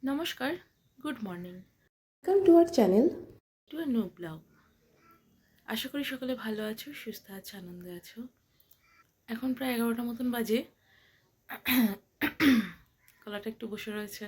নমস্কার, good morning. Welcome to our channel. To a new blog. আশা করি সকলে ভালো আছো, সুস্থ আছো, আনন্দে আছো। এখন প্রায় 11টা মতন বাজে। গলাটা একটু বসে রয়েছে,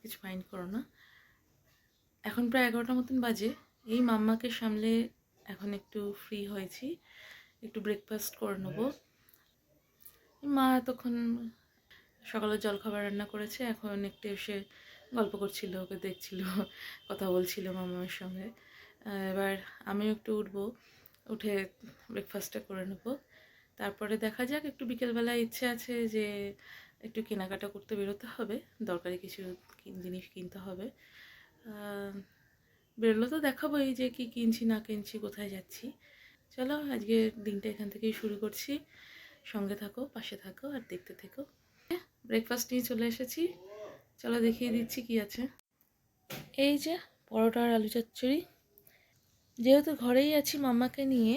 কিছু মাইন্ড করো না। এখন প্রায় 11টা মতন বাজে। এই মাম্মাকে সামলে এখন একটু ফ্রি হয়েছি, একটু ব্রেকফাস্ট করে নেবো। মা এতক্ষণ সকালে জলখাবার রান্না করেছে, এখন একটু এসে গল্প করছিল, ওকে দেখছিল, কথা বলছিল মামার সঙ্গে। এবার আমিও একটু উঠবো, উঠে ব্রেকফাস্টটা করে নেবো। তারপরে দেখা যাক, একটু বিকেলবেলায় ইচ্ছে আছে যে একটু কেনাকাটা করতে বেরোতে হবে, দরকারি কিছু জিনিস কিনতে হবে। বেরোলে তো দেখাবোই যে কি কিনছি না কিনছি, কোথায় যাচ্ছি। চলো আজকে দিনটা এখান থেকেই শুরু করছি। সঙ্গে থাকো, পাশে থাকো আর দেখতে থেকো। ব্রেকফাস্ট নিয়ে চলে এসেছি, চলো দেখিয়ে দিচ্ছি কি আছে। এই যে পরোটা আর আলু চচ্চড়ি। যেহেতু ঘরেই আছি মাম্মাকে নিয়ে,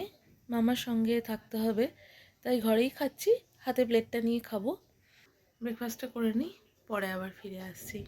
মামার সঙ্গে থাকতে হবে, তাই ঘরেই খাচ্ছি। হাতে প্লেটটা নিয়ে খাবো। ব্রেকফাস্টটা করে নিই, পরে আবার ফিরে আসছি।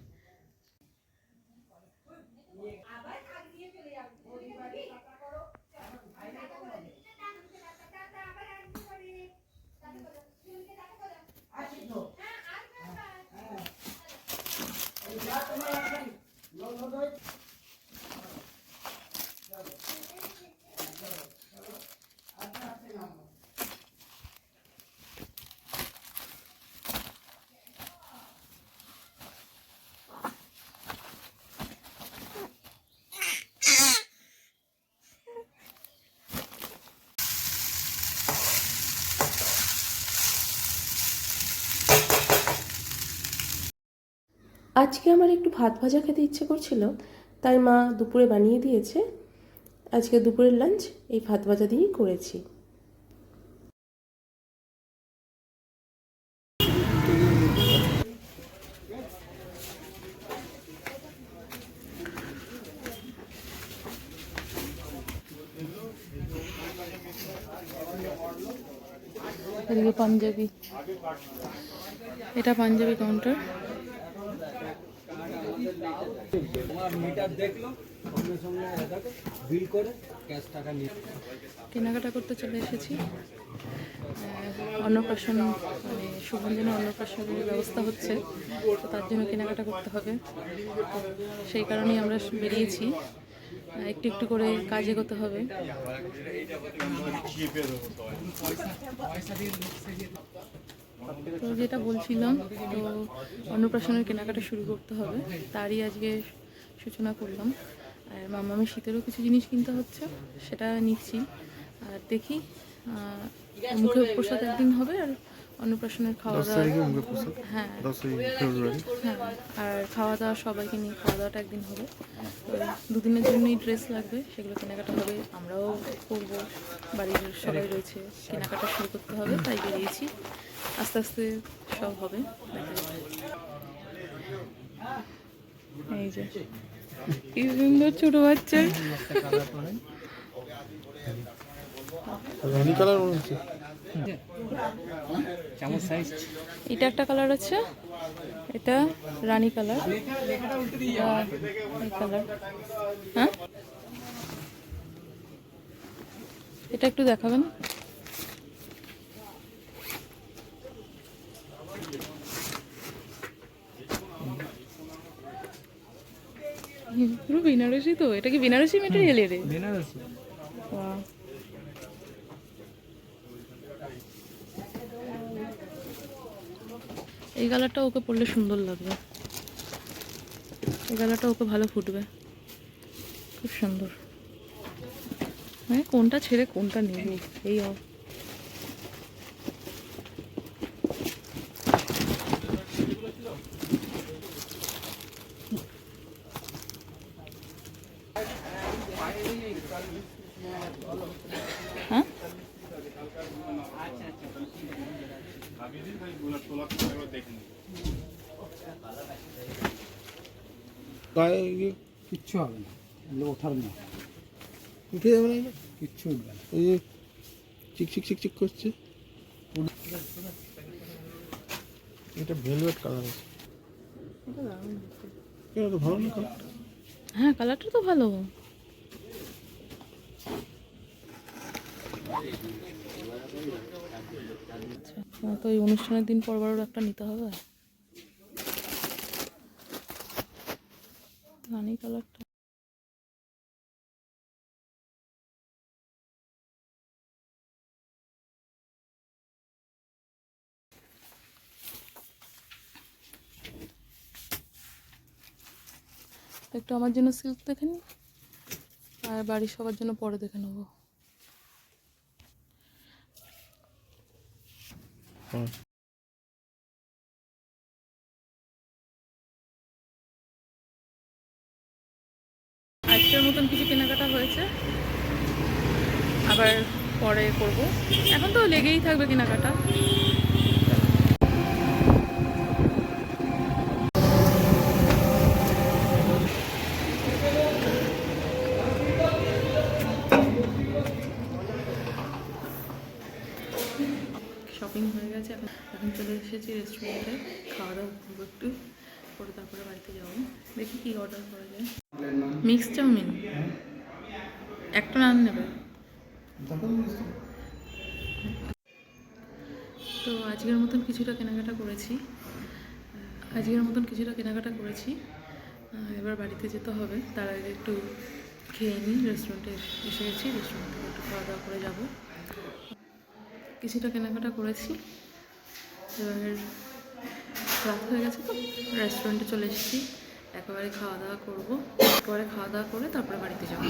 আজকে আমার একটু ভাত ভাজা খেতে ইচ্ছে করছিল, তাই মা দুপুরে বানিয়ে দিয়েছে। আজকে দুপুরের লাঞ্চ এই ভাত ভাজা দিয়েই করেছি। এদিকে পাঞ্জাবি, এটা পাঞ্জাবি কাউন্টার। কেনাকাটা করতে চলে এসেছি। অন্নপ্রাশন, মানে শুভঞ্জনের অন্নপ্রাশনের ব্যবস্থা হচ্ছে, তো তার জন্য কেনাকাটা করতে হবে। তো সেই কারণেই আমরা বেরিয়েছি, একটু একটু করে কাজ এগোতে হবে। তো যেটা বলছিলাম, তো অন্নপ্রাশনের কেনাকাটা শুরু করতে হবে, তারই আজকে সূচনা করলাম। আর মামামি শীতেরও কিছু জিনিস কিনতে হচ্ছে, সেটা নিচ্ছি। আর দেখি, মুখে প্রসাদ একদিন হবে, আর অন্নপ্রাশনের খাওয়া দাওয়া, হ্যাঁ হ্যাঁ, আর খাওয়া দাওয়া সবাইকে নিয়ে খাওয়া দাওয়াটা একদিন হবে। তো দুদিনের জন্যই ড্রেস লাগবে, সেগুলো কেনাকাটা হবে, আমরাও করবো, বাড়ির সবাই রয়েছে, কেনাকাটা শুরু করতে হবে, তাই বেরিয়েছি। আস্তে আস্তে সব হবে, দেখা যাবে। এই যে কি সুন্দর ছোট বাচ্চা, রানী কালার মনে হচ্ছে। এটা একটা কালার আছে, এটা রানী কালার, এই কালার। হ্যাঁ, এটা একটু দেখাবেন। পুরো বেনারসি, তো এটা কি বেনারসি মেটেরিয়ালের? বেনারসি। এই কালারটা ওকে পরলে সুন্দর লাগবে, এই কালারটা ওকে ভালো ফুটবে, খুব সুন্দর। মানে কোনটা ছেড়ে কোনটা নেব, এই হ্যাঁ। গায়ে কিচ্ছু হবে না, এগুলো ওঠার না, উঠে যাবে না, কিচ্ছু উঠবে না। এই যে চিকচিক চিকচিক করছে। এটা ভেলভেট কালার আছে। এটা দারুণ দেখতে। কেন তো ভালো না কালারটা? হ্যাঁ, কালারটা তো ভালো। আচ্ছা, তো এই অনুষ্ঠানের দিন পরবারও একটা নিতে হবে। রানী কালারটা একটু আমার জন্য সিল্ক দেখে নিই, আর বাড়ির সবার জন্য পরে দেখে নেবো। হ্যাঁ। আজকের মতন কিছু কেনাকাটা হয়েছে, আবার পরে করব। এখন তো লেগেই থাকবে কেনাকাটা। শপিং হয়ে গেছে, এখন এখন চলে এসেছি রেস্টুরেন্টে, খাওয়া দাওয়া করবো একটু, করে তারপরে বাড়িতে যাবো। দেখি কী অর্ডার করা যায়। মিক্স চাউমিন একটা নান নেবে। তো আজকের মতন কিছুটা কেনাকাটা করেছি, এবার বাড়িতে যেতে হবে। তার আগে একটু খেয়ে নিই। রেস্টুরেন্টে এসে গেছি, রেস্টুরেন্ট থেকে একটু খাওয়া দাওয়া করে যাব। কিছুটা কেনাকাটা করেছি, এবার রাত হয়ে গেছে তো রেস্টুরেন্টে চলে এসেছি। একেবারে খাওয়া দাওয়া করবো, পরে খাওয়া দাওয়া করে তারপরে বাড়িতে যাব।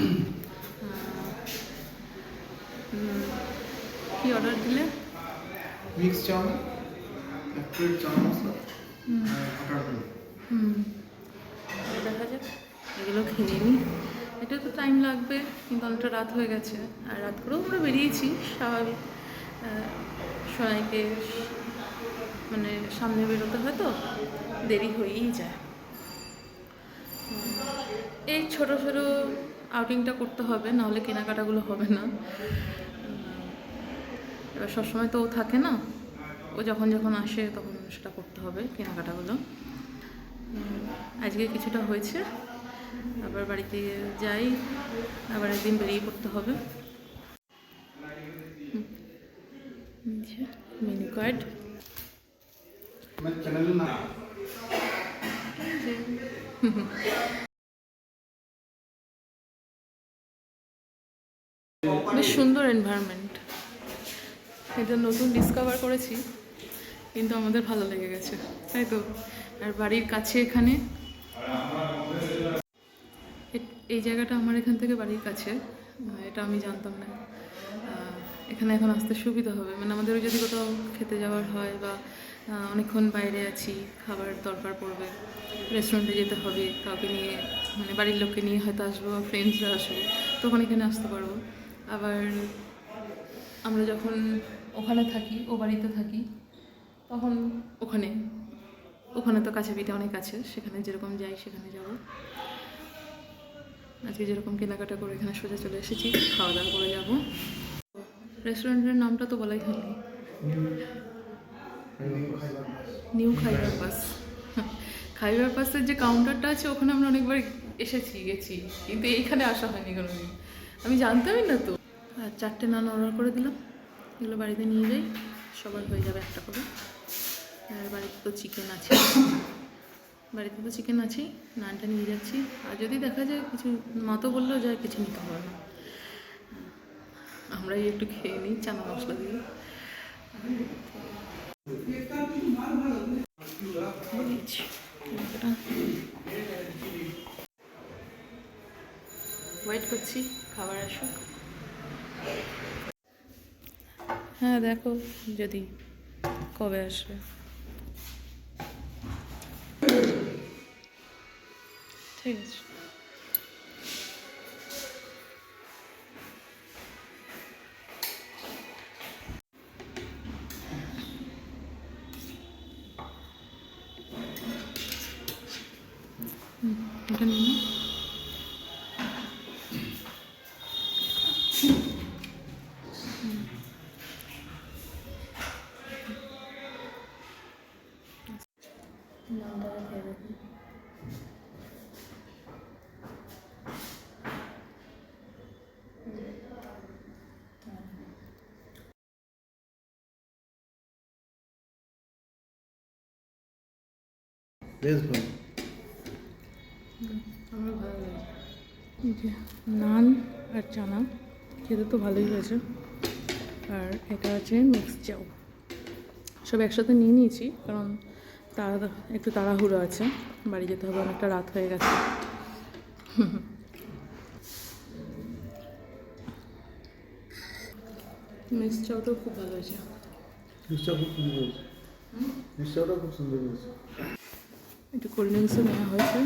কি অর্ডার দিলে? মিক্স চাউমিন, এক প্লেট চাউমিন মশলা, আটার প্লেট। দেখা যাক, এগুলো খেয়ে নিই। এটা তো টাইম লাগবে, কিন্তু অনেকটা রাত হয়ে গেছে, আর রাত করেও আমরা বেরিয়েছি। স্বাভাবিক, সবাইকে মানে সামনে বেরোতে হয় তো দেরি হয়েই যায়। এই ছোটো ছোটো আউটিংটা করতে হবে, নাহলে কেনাকাটাগুলো হবে না। এবার সবসময় তো ও থাকে না, ও যখন যখন আসে তখন সেটা করতে হবে কেনাকাটাগুলো। আজকে কিছুটা হয়েছে, আবার বাড়িতে যাই, আবার একদিন বেরিয়ে পড়তে হবে। মেনু কার্ড, আমার চ্যানেলের নাম বেশ সুন্দর এনভায়রনমেন্ট। এটা নতুন ডিসকভার করেছি, কিন্তু আমাদের ভালো লেগে গেছে, তাই তো। আর বাড়ির কাছে এখানে, এই জায়গাটা আমার এখান থেকে বাড়ির কাছে, এটা আমি জানতাম না। এখানে এখন আসতে সুবিধা হবে, মানে আমাদেরও যদি কোথাও খেতে যাওয়ার হয় বা অনেকক্ষণ বাইরে আছি, খাবার দরকার পড়বে, রেস্টুরেন্টে যেতে হবে, কাউকে নিয়ে মানে বাড়ির লোককে নিয়ে হয়তো আসবো, ফ্রেন্ডসরা আসবো, তখন এখানে আসতে পারবো। আবার আমরা যখন ওখানে থাকি, ও বাড়িতে থাকি, তখন ওখানে তো কাছে পিঠে অনেক আছে, সেখানে যেরকম যাই সেখানে যাব। আজকে যেরকম কেনাকাটা করে এখানে সোজা চলে এসেছি, খাওয়া দাওয়া করে যাব। রেস্টুরেন্টের নামটা তো বলাই হয়নি, নিউ খাইবার পাস। খাইবার পাসের যে কাউন্টারটা আছে, ওখানে আমরা অনেকবার গেছি, কিন্তু এইখানে আসা হয়নি কোনোদিন, আমি জানতামই না তো। আর 4টে নান অর্ডার করে দিলাম, এগুলো বাড়িতে নিয়ে যাই, সবার হয়ে যাবে একটা করে। আর বাড়িতে তো চিকেন আছেই, নানটা নিয়ে যাচ্ছি। আর যদি দেখা যায় কিছু, মা তো বললেও যায় কিছু নিতে হবে না, আমরাই একটু খেয়ে নিই চানা মশলা দিয়ে। ওয়েট করছি খাবার আসুক। হ্যাঁ, দেখো যদি কবে আসবে। ঠিক আছে। এটা নিয়ে নাও। নামটা খেয়ে দেখুন। বেশ ভালো। আমার ভালো লাগে। এই যে নান আর চানা খেতে তো ভালোই হয়েছে। আর এটা আছে মিক্স চাউ। সব একসাথে নিয়ে নিয়েছি কারণ একটু তাড়াহুড়ো আছে, বাড়ি যেতে হবে, অনেকটা রাত হয়ে গেছে। মিক্স চাউটাও খুব ভালো হয়েছে। মিক্সচার খুব সুন্দর হয়েছে। মিক্সচারটাও খুব সুন্দর হয়েছে। একটু কোল্ড ড্রিঙ্কসও নেওয়া হয়েছে,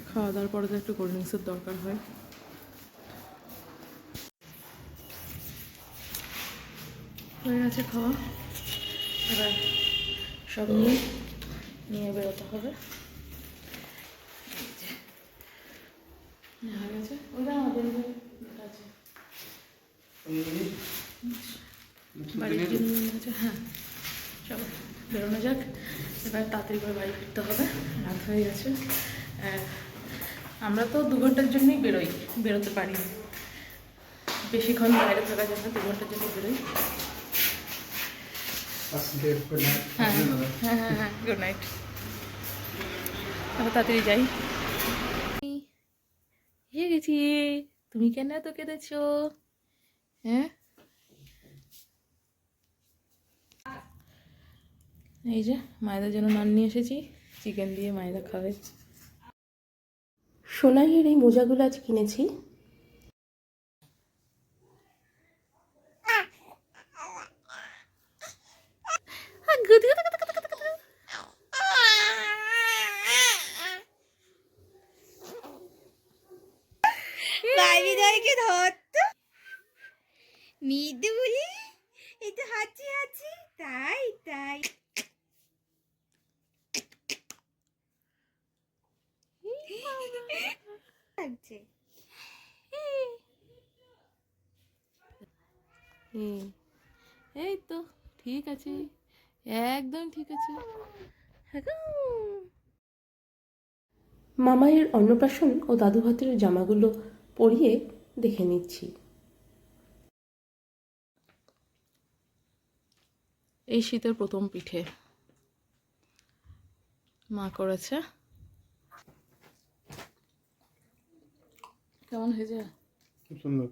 খাওয়া দাওয়ার পরে তো একটু কোল্ড ড্রিঙ্কসের দরকার হয়। হয়ে গেছে খাওয়া, এবার সব নিয়ে বেরোতে হবে। হয়ে গেছে, ওটা আমাদের আছে বাড়ির জন্য আছে। হ্যাঁ, চলো বেরোনো যাক, এবার তাড়াতাড়ি করে বাড়ি ফিরতে হবে, রাত হয়ে গেছে। আমরা তো 2 ঘন্টার জন্যই বেরোতে পারি, বেশিক্ষণ বাইরে থাকা যায় না, 2 ঘন্টার জন্য বেরোই। হ্যাঁ হ্যাঁ হ্যাঁ হ্যাঁ, গুড নাইট। তারপর তাড়াতাড়ি যাই। এসে গেছি। তুমি কেন এত কেঁদেছো? হ্যাঁ, এই যে মায়েদের জন্য নান নিয়ে এসেছি, চিকেন দিয়ে মায়েরা খাবে। সোনাইয়ের এই মোজাগুলো আজ কিনেছি। বাবিদাইকে ধরতো মৃদু বলি, এই তো হাঁচি হাঁচি, তাই তাই লাগছে। এই তো ঠিক আছে, একদম ঠিক আছে। মামাইয়ের অন্নপ্রাশন ও দাদু ভাতের জামাগুলো পরিয়ে দেখে নিচ্ছি। এই শীতের প্রথম পিঠে মা করেছে। কেমন হয়েছে? খুব সুন্দর।